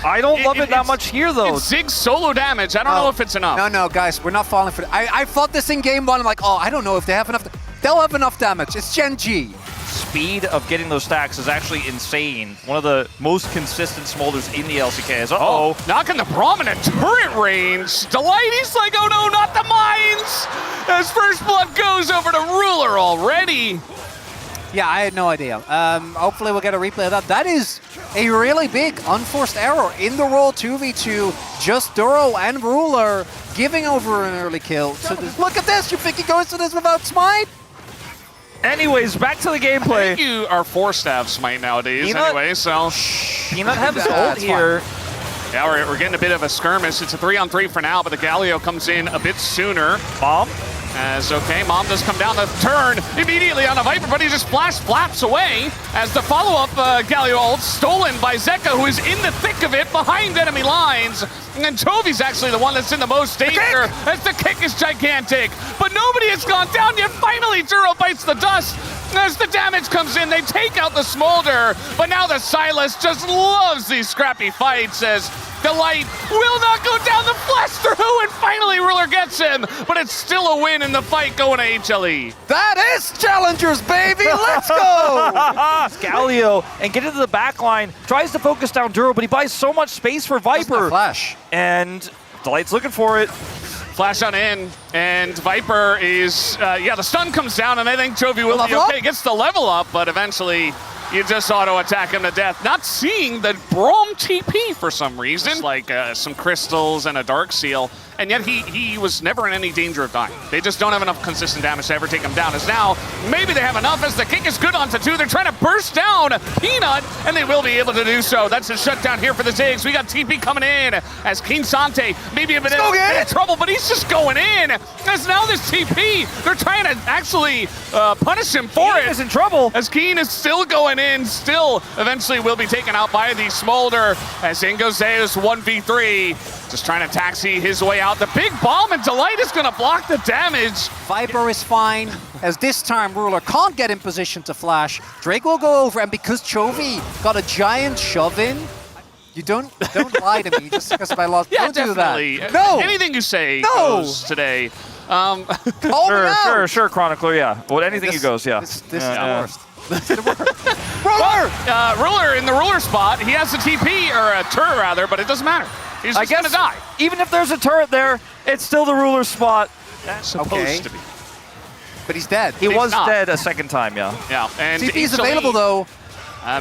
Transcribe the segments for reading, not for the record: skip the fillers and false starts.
I don't love it that much here, though. It's Zig's solo damage. I don't know if it's enough. No, guys, we're not falling for it. I fought this in game 1. I'm like, oh, I don't know if they have enough. They'll have enough damage. It's Gen.G. Speed of getting those stacks is actually insane. One of the most consistent smolders in the LCK. Uh-oh. Knocking the prominent turret range. Delight, he's like, oh no, not the mines! As first blood goes over to Ruler already. Yeah, I had no idea. Hopefully we'll get a replay of that. That is a really big unforced error in the roll 2v2. Just Duro and Ruler giving over an early kill. So look at this. You think he goes to this without smite? Anyways, back to the gameplay. I think you are forced to have smite nowadays anyway, so... Peanut has his ult here. Yeah, we're getting a bit of a skirmish. It's a 3-on-3 for now, but the Galio comes in a bit sooner. Bomb. As okay, Mom does come down the turn immediately on a Viper, but he just flaps away as the follow-up Galio ult stolen by Zeka, who is in the thick of it behind enemy lines. And Tovi's actually the one that's in the most danger as the kick is gigantic. But nobody has gone down yet. Finally, Duro bites the dust. As the damage comes in, they take out the Smolder. But now the Silas just loves these scrappy fights as Delight will not go down the flash through, and finally Ruler gets him. But it's still a win in the fight going to HLE. That is Challengers, baby! Let's go! Galio, and get into the back line, tries to focus down Duro, but he buys so much space for Viper. Flash. And Delight's looking for it. Flash on in, and Viper is, the stun comes down, and I think Chovy will be okay. Gets the level up, but eventually you just auto-attack him to death. Not seeing the Braum TP for some reason. Just like some crystals and a Dark Seal, and yet he was never in any danger of dying. They just don't have enough consistent damage to ever take him down. As now, maybe they have enough as the kick is good onto 2. They're trying to burst down Peanut, and they will be able to do so. That's a shutdown here for the Zigs. We got TP coming in as Keen Sante maybe a bit in trouble, but he's just going in. As now this TP, they're trying to actually punish him for it. He's in trouble. As Keen is still going in, still eventually will be taken out by the Smolder. As in goes Zeus 1v3, just trying to taxi his way out. The big bomb, and Delight is going to block the damage. Viper is fine, as this time Ruler can't get in position to flash. Drake will go over, and because Chovy got a giant shove in, you don't lie to me just because I lost. Yeah, don't definitely. do that. No! Anything you say goes today. Sure, Chronicler, yeah. Well, anything you goes, yeah. This is the worst. Ruler! Ruler in the Ruler spot. He has a TP, or a turret rather, but it doesn't matter. He's just gonna die. Even if there's a turret there, it's still the Ruler spot. That's supposed to be. But he's dead. He was dead a second time, yeah. Yeah, and TP is available though.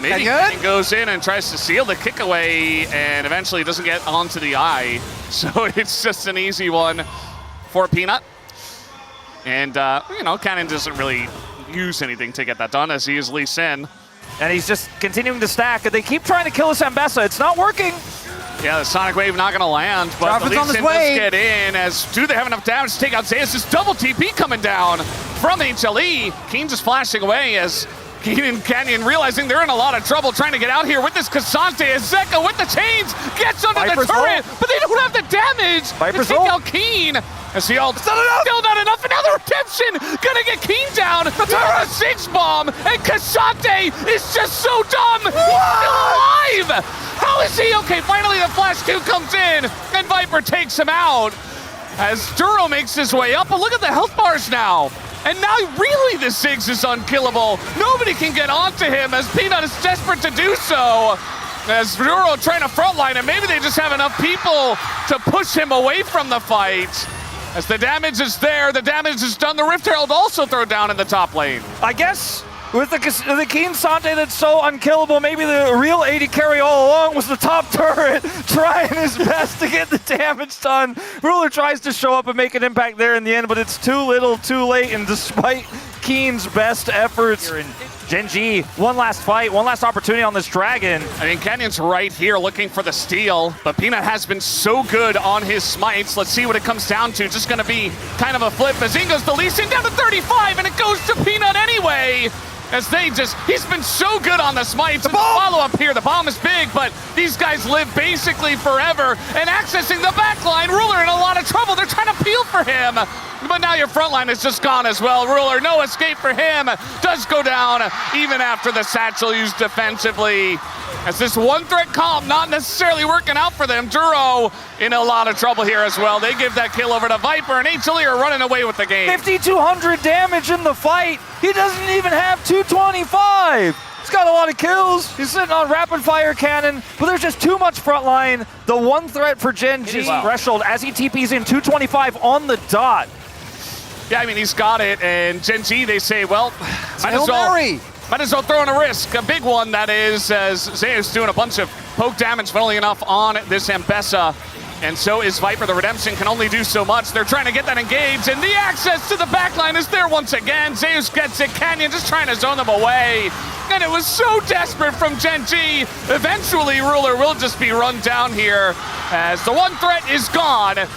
Maybe he goes in and tries to seal the kick away, and eventually doesn't get onto the eye. So it's just an easy one for Peanut. And, Cannon doesn't really use anything to get that done, as he is Lee Sin. And he's just continuing to stack. They keep trying to kill us Ambessa. It's not working. Yeah, the Sonic Wave not going to land, but the Lee Sin does get in. As do they have enough damage to take out Zeus? This double TP coming down from HLE. Keen just flashing away as Keen and Canyon realizing they're in a lot of trouble trying to get out here with this Cassante. As Zeka with the chains gets under the turret, but they don't have the damage to take out Keen. As he still not enough, another redemption, gonna get Keen down. The 6 bomb, and Cassante is just so dumb. He's still alive. How is he? Okay, finally the Flash 2 comes in, and Viper takes him out. As Duro makes his way up, but look at the health bars now. And now really the Ziggs is unkillable. Nobody can get onto him as Peanut is desperate to do so. As Duro trying to frontline him, maybe they just have enough people to push him away from the fight. As the damage is there, the damage is done. The Rift Herald also thrown down in the top lane. I guess with the Keen Sante that's so unkillable, maybe the real AD carry all along was the top turret trying his best to get the damage done. Ruler tries to show up and make an impact there in the end, but it's too little, too late, and despite Keen's best efforts, Gen.G, one last fight, one last opportunity on this dragon. I mean, Canyon's right here looking for the steal, but Peanut has been so good on his smites. Let's see what it comes down to. Just gonna be kind of a flip. Bazinga's the Lee Sin down to 35, and it goes to Peanut anyway. As he's been so good on the smites. The follow up here, the bomb is big, but these guys live basically forever. And accessing the back line, Ruler in a lot of trouble. They're trying to peel for him. But now your front line is just gone as well. Ruler, no escape for him. Does go down even after the satchel used defensively. as this one threat comp not necessarily working out for them. Duro in a lot of trouble here as well. They give that kill over to Viper, and HLE are running away with the game. 5,200 damage in the fight. He doesn't even have 225. He's got a lot of kills. He's sitting on rapid fire cannon, but there's just too much frontline. The one threat for Gen.G threshold as he TPs in 225 on the dot. Yeah, I mean, he's got it, and Gen.G, they say, well, might as well throw in a risk, a big one that is, as Zeus doing a bunch of poke damage, funnily enough, on this Ambessa. And so is Viper. The Redemption can only do so much. They're trying to get that engaged, and the access to the backline is there once again. Zeus gets it. Canyon just trying to zone them away. And it was so desperate from Gen.G. Eventually, Ruler will just be run down here as the one threat is gone. And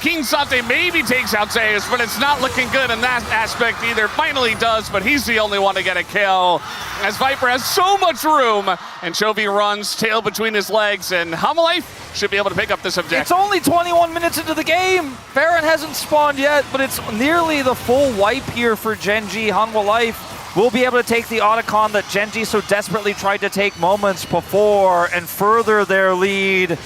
King Sante maybe takes out Zeus, but it's not looking good in that aspect either. Finally does, but he's the only one to get a kill. As Viper has so much room, and Chovy runs tail between his legs, and Hanwha should be able to pick up this objective. It's only 21 minutes into the game. Baron hasn't spawned yet, but it's nearly the full wipe here for Gen.G. Hanwha will be able to take the Otacon that Gen.G so desperately tried to take moments before and further their lead.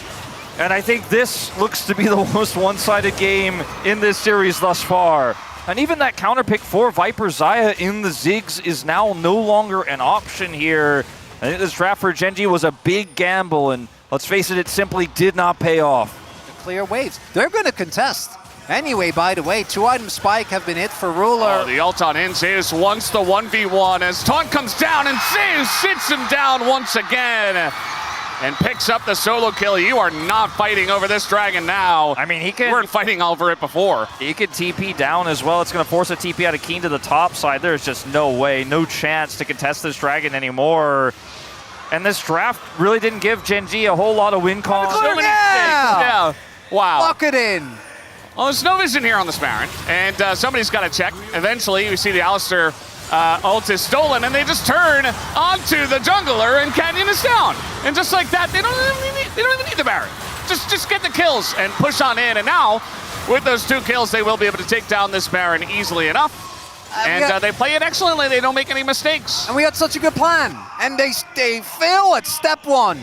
And I think this looks to be the most one-sided game in this series thus far. And even that counter pick for Viper Xayah in the Ziggs is now no longer an option here. I think this draft for Gen.G was a big gamble, and let's face it, it simply did not pay off. The clear waves. They're going to contest. Anyway, by the way, 2-item spike have been hit for Ruler. Oh, the ult on in. Zeus wants the 1v1 as taunt comes down, and Zeus sits him down once again and picks up the solo kill. You are not fighting over this dragon now. I mean, he You weren't fighting over it before. He could TP down as well. It's going to force a TP out of Keen to the top side. There's just no way, no chance to contest this dragon anymore. And this draft really didn't give Gen.G a whole lot of win cons. So many yeah. Wow. Lock it in. Well, there's no vision here on this Baron, and somebody's got to check. Eventually, we see the Alistar ult is stolen, and they just turn onto the jungler, and Canyon is down. And just like that, they don't even need the Baron. Just get the kills and push on in. And now, with those 2 kills, they will be able to take down this Baron easily enough. And they play it excellently. They don't make any mistakes. And we had such a good plan, and they fail at step 1.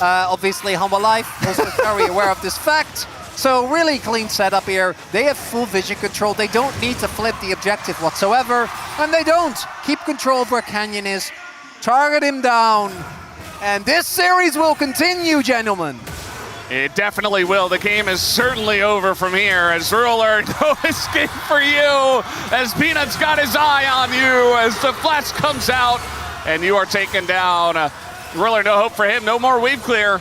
Obviously, Hanwha was very aware of this fact. So really clean setup here. They have full vision control. They don't need to flip the objective whatsoever. And they don't. Keep control of where Canyon is. Target him down. And this series will continue, gentlemen. It definitely will. The game is certainly over from here as Ruler, no escape for you. As Peanut's got his eye on you as the flash comes out and you are taken down. Ruler, no hope for him. No more wave clear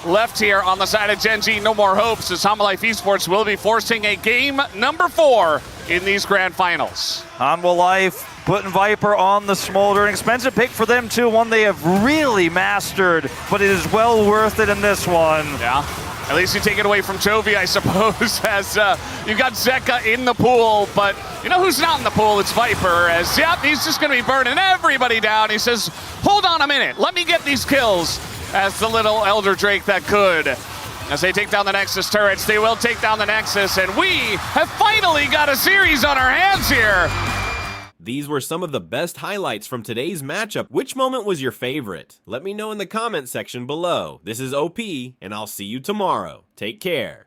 left here on the side of Gen.G. No more hopes as Hanwha Esports will be forcing a game number 4 in these grand finals. Hanwha putting Viper on the Smolder. An expensive pick for them too, one they have really mastered, but it is well worth it in this one. Yeah, at least you take it away from Chovy, I suppose, as you got Zeka in the pool, but you know who's not in the pool? It's Viper, as yep, he's just gonna be burning everybody down. He says, hold on a minute, let me get these kills. As the little Elder Drake that could. As they take down the Nexus turrets, they will take down the Nexus, and we have finally got a series on our hands here. These were some of the best highlights from today's matchup. Which moment was your favorite? Let me know in the comment section below. This is OP, and I'll see you tomorrow. Take care.